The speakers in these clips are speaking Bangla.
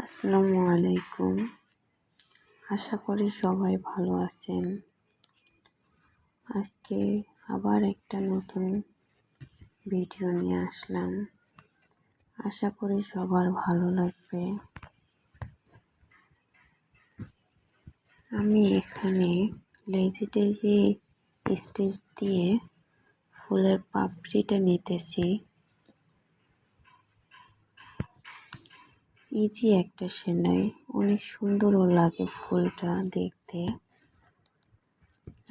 আসসালামু আলাইকুম। আশা করি সবাই ভালো আছেন। আজকে আবার একটা নতুন ভিডিও নিয়ে আসলাম। আশা করি সবার ভালো লাগবে। আমি এখানে লেজি টেজি স্টিচ দিয়ে ফুলের পাপড়িটা নিতেছি। ইজি একটা সেলাই, অনেক সুন্দরও লাগে ফুলটা দেখতে।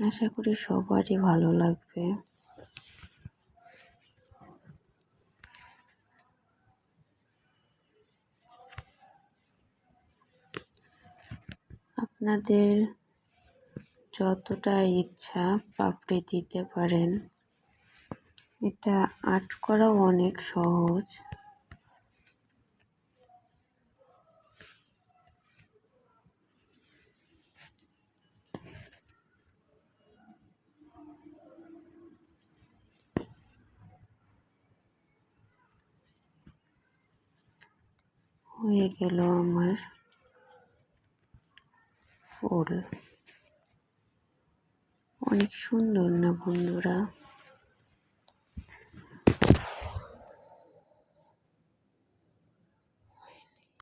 আশা করি সবারই ভালো লাগবে। আপনাদের যতটা ইচ্ছা পাপড়ি দিতে পারেন। এটা আর্ট করাও অনেক সহজ। হয়ে গেল আমার ফুল। অনেক সুন্দর না বন্ধুরা?